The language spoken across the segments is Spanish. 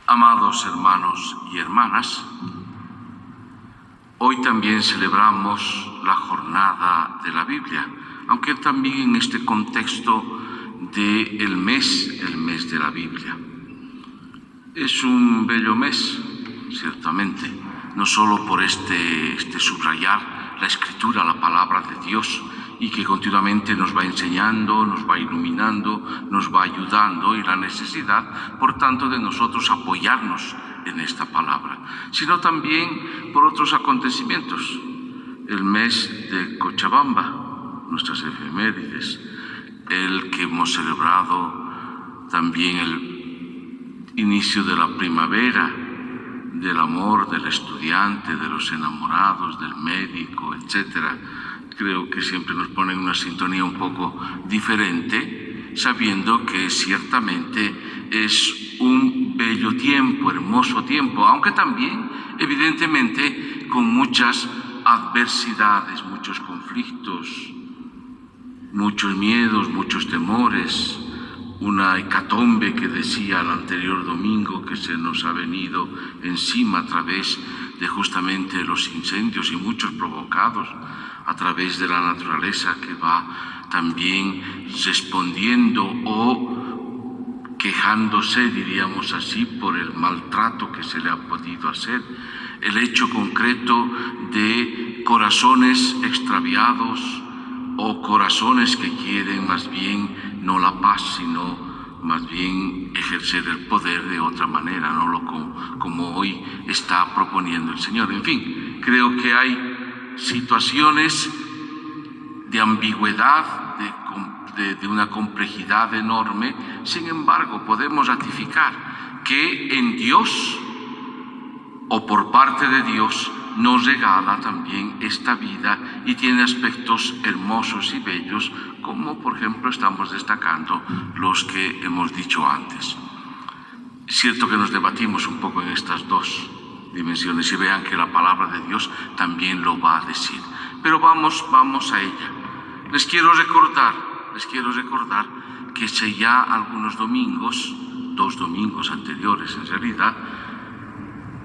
Amados hermanos y hermanas, hoy también celebramos la jornada de la Biblia, aunque también en este contexto del mes, el mes de la Biblia. Es un bello mes, ciertamente, no solo por este subrayar la Escritura, la palabra de Dios, y que continuamente nos va enseñando, nos va iluminando, nos va ayudando, y la necesidad, por tanto, de nosotros apoyarnos en esta palabra, sino también por otros acontecimientos. El mes de Cochabamba, nuestras efemérides, el que hemos celebrado también el inicio de la primavera, del amor del estudiante, de los enamorados, del médico, etcétera. Creo que siempre nos pone en una sintonía un poco diferente, sabiendo que ciertamente es un bello tiempo, hermoso tiempo, aunque también, evidentemente, con muchas adversidades, muchos conflictos, muchos miedos, muchos temores, una hecatombe que decía el anterior domingo que se nos ha venido encima a través de justamente los incendios y muchos provocados a través de la naturaleza, que va también respondiendo o quejándose, diríamos así, por el maltrato que se le ha podido hacer. El hecho concreto de corazones extraviados o corazones que quieren más bien no la paz, sino más bien ejercer el poder de otra manera, no como hoy está proponiendo el Señor. En fin, creo que hay situaciones de ambigüedad, de una complejidad enorme. Sin embargo, podemos ratificar que en Dios, o por parte de Dios, nos regala también esta vida y tiene aspectos hermosos y bellos, como por ejemplo estamos destacando los que hemos dicho antes. Es cierto que nos debatimos un poco en estas dos dimensiones, y vean que la palabra de Dios también lo va a decir. Pero vamos a ella. Les quiero recordar que hace ya algunos domingos, 2 domingos anteriores en realidad,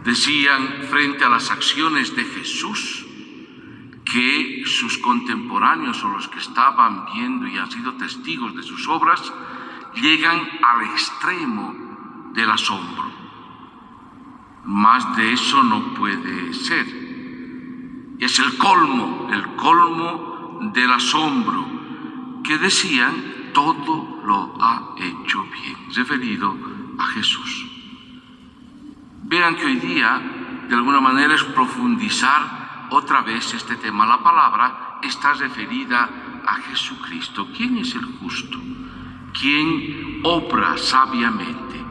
decían frente a las acciones de Jesús que sus contemporáneos o los que estaban viendo y han sido testigos de sus obras llegan al extremo del asombro. Más de eso no puede ser. Es el colmo del asombro, que decían: todo lo ha hecho bien, referido a Jesús. Vean que hoy día, de alguna manera, es profundizar otra vez este tema. La palabra está referida a Jesucristo. ¿Quién es el justo? ¿Quién obra sabiamente?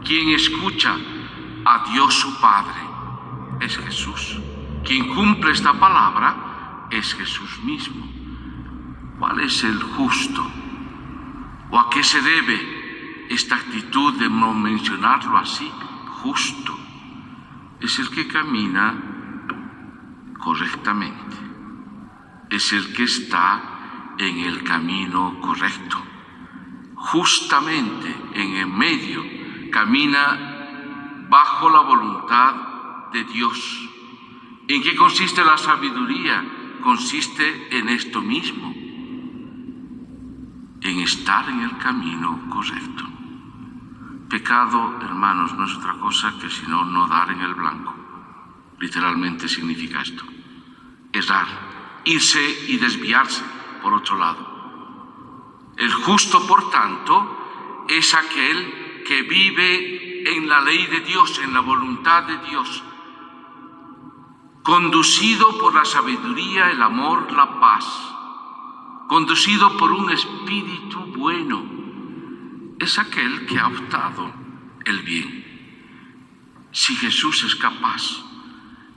¿Quién escucha a Dios su Padre? Es Jesús. Quien cumple esta palabra es Jesús mismo. ¿Cuál es el justo? ¿O a qué se debe esta actitud de no mencionarlo así? Justo es el que camina correctamente, es el que está en el camino correcto, justamente en el medio, camina bajo la voluntad de Dios. ¿En qué consiste la sabiduría? Consiste en esto mismo, en estar en el camino correcto. Pecado, hermanos, no es otra cosa que sino no dar en el blanco. Literalmente significa esto: errar, irse y desviarse por otro lado. El justo, por tanto, es aquel que vive en la ley de Dios, en la voluntad de Dios, conducido por la sabiduría, el amor, la paz, conducido por un espíritu bueno. Es aquel que ha optado el bien. Si Jesús es capaz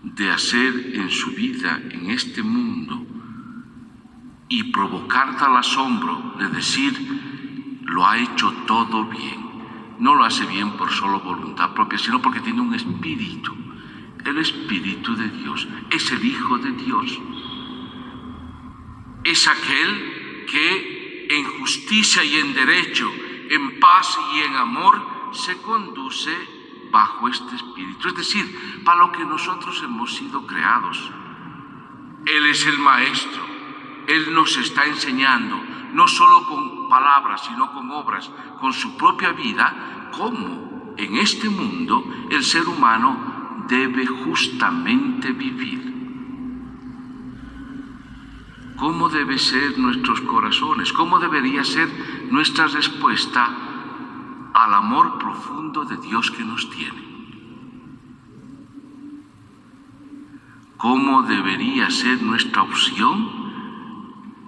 de hacer en su vida, en este mundo, y provocar tal asombro de decir: lo ha hecho todo bien, no lo hace bien por solo voluntad propia, sino porque tiene un espíritu. El Espíritu de Dios es el Hijo de Dios. Es aquel que en justicia y en derecho, en paz y en amor, se conduce bajo este espíritu, es decir, para lo que nosotros hemos sido creados. Él es el Maestro, Él nos está enseñando, no solo con palabras, sino con obras, con su propia vida, cómo en este mundo el ser humano debe justamente vivir. ¿Cómo debe ser nuestros corazones? ¿Cómo debería ser nuestra respuesta al amor profundo de Dios que nos tiene? ¿Cómo debería ser nuestra opción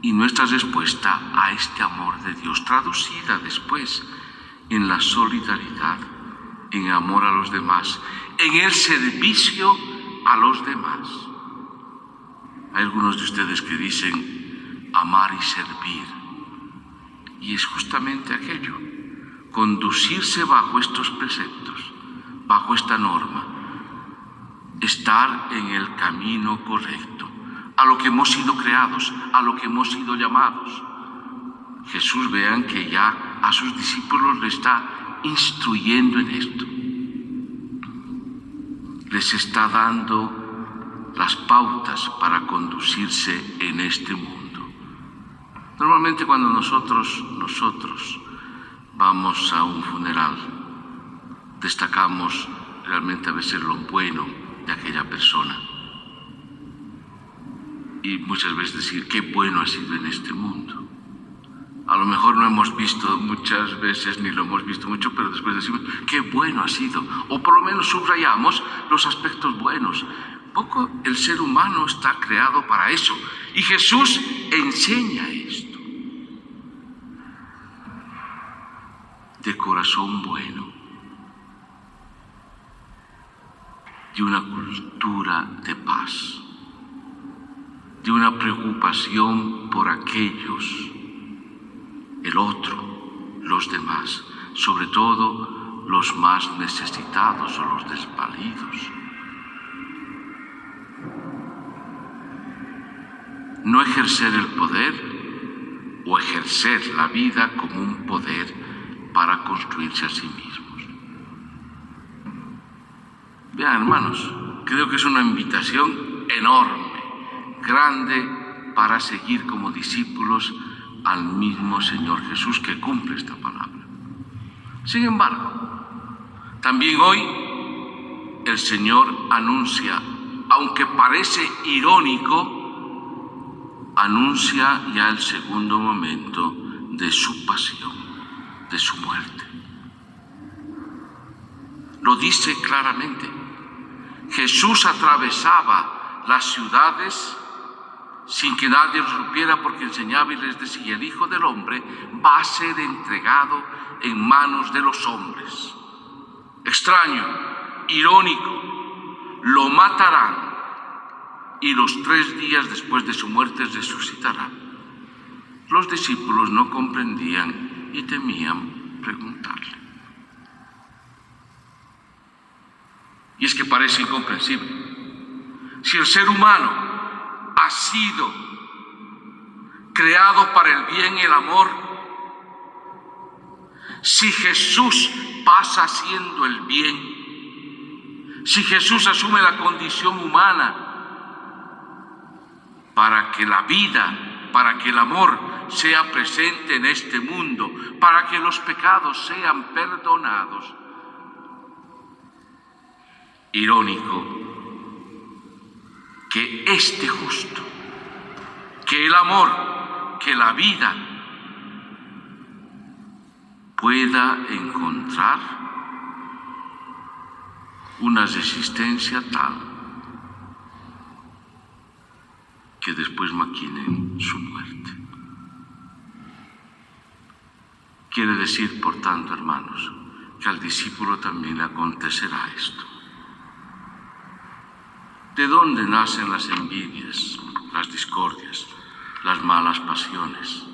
y nuestra respuesta a este amor de Dios, traducida después en la solidaridad, en amor a los demás, en el servicio a los demás? Hay algunos de ustedes que dicen amar y servir, y es justamente aquello, conducirse bajo estos preceptos, bajo esta norma, estar en el camino correcto, a lo que hemos sido creados, a lo que hemos sido llamados. Jesús, vean que ya a sus discípulos le está instruyendo en esto. Les está dando las pautas para conducirse en este mundo. Normalmente cuando nosotros vamos a un funeral, destacamos realmente a veces lo bueno de aquella persona. Y muchas veces decir qué bueno ha sido en este mundo. A lo mejor no hemos visto muchas veces, ni lo hemos visto mucho, pero después decimos qué bueno ha sido. O por lo menos subrayamos los aspectos buenos. Poco el ser humano está creado para eso. Y Jesús enseña esto. De corazón bueno. De una cultura de paz. De una preocupación por aquellos, el otro, los demás, sobre todo los más necesitados o los desvalidos. No ejercer el poder o ejercer la vida como un poder para construirse a sí mismos. Vean, hermanos, creo que es una invitación enorme, grande, para seguir como discípulos al mismo Señor Jesús que cumple esta palabra. Sin embargo, también hoy el Señor anuncia, aunque parece irónico, anuncia ya el segundo momento de su pasión, de su muerte. Lo dice claramente. Jesús atravesaba las ciudades sin que nadie lo supiera, porque enseñaba y les decía: el Hijo del Hombre va a ser entregado en manos de los hombres. Extraño, irónico, lo matarán y los 3 días después de su muerte resucitará. Los discípulos no comprendían y temían preguntarle. Y es que parece incomprensible. Si el ser humano ha sido creado para el bien y el amor, si Jesús pasa haciendo el bien, si Jesús asume la condición humana para que la vida, para que el amor sea presente en este mundo, para que los pecados sean perdonados. Irónico que este justo, que el amor, que la vida pueda encontrar una resistencia tal que después maquinen su muerte. Quiere decir, por tanto, hermanos, que al discípulo también le acontecerá esto. ¿De dónde nacen las envidias, las discordias, las malas pasiones?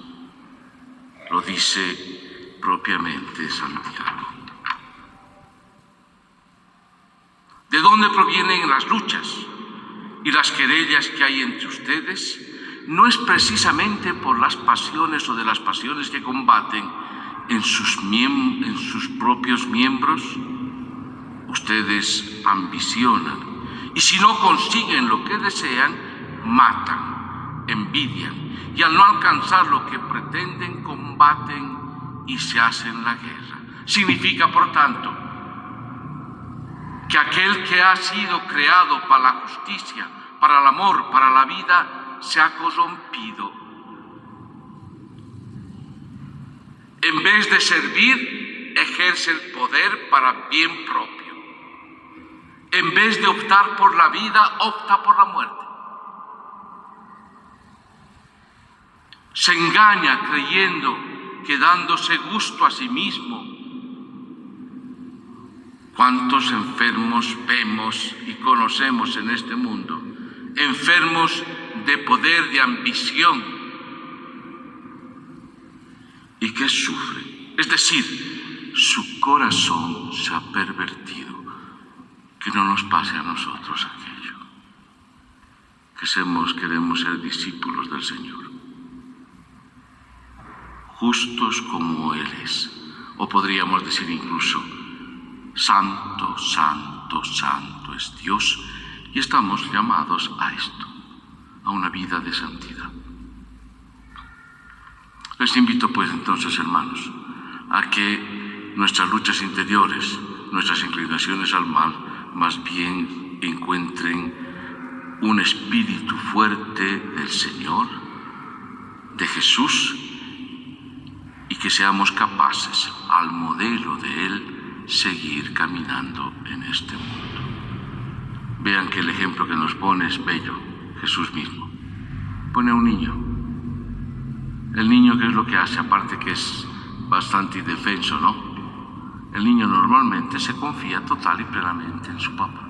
Lo dice propiamente Santiago. ¿De dónde provienen las luchas y las querellas que hay entre ustedes? No es precisamente por las pasiones o de las pasiones que combaten en sus propios miembros. Ustedes ambicionan y si no consiguen lo que desean, matan, envidian y al no alcanzar lo que pretenden, combaten y se hacen la guerra. Significa, por tanto, que aquel que ha sido creado para la justicia, para el amor, para la vida, se ha corrompido. En vez de servir, ejerce el poder para bien propio. En vez de optar por la vida, opta por la muerte. Se engaña creyendo que dándose gusto a sí mismo. ¿Cuántos enfermos vemos y conocemos en este mundo? Enfermos de poder, de ambición, y que sufren. Es decir, su corazón se ha pervertido. Que no nos pase a nosotros aquello. Queremos ser discípulos del Señor. Justos como Él es. O podríamos decir incluso, santo, santo, santo es Dios. Y estamos llamados a esto, a una vida de santidad. Les invito pues entonces, hermanos, a que nuestras luchas interiores, nuestras inclinaciones al mal, más bien encuentren un espíritu fuerte del Señor, de Jesús, y que seamos capaces, al modelo de Él, seguir caminando en este mundo. Vean que el ejemplo que nos pone es bello, Jesús mismo. Pone a un niño. El niño, ¿qué es lo que hace? Aparte que es bastante indefenso, ¿no? El niño normalmente se confía total y plenamente en su papá,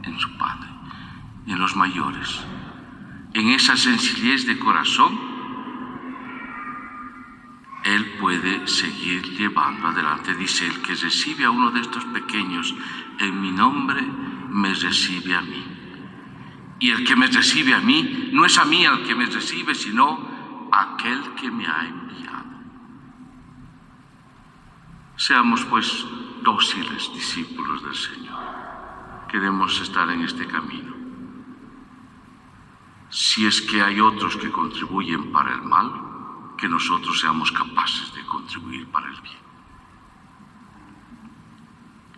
en su padre, en los mayores. En esa sencillez de corazón, él puede seguir llevando adelante. Dice, el que recibe a uno de estos pequeños en mi nombre, me recibe a mí. Y el que me recibe a mí, no es a mí al que me recibe, sino a aquel que me ha enviado. Seamos pues dóciles discípulos del Señor. Queremos estar en este camino. Si es que hay otros que contribuyen para el mal, que nosotros seamos capaces de contribuir para el bien.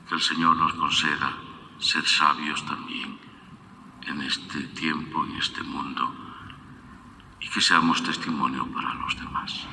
Que el Señor nos conceda ser sabios también en este tiempo, en este mundo, y que seamos testimonio para los demás.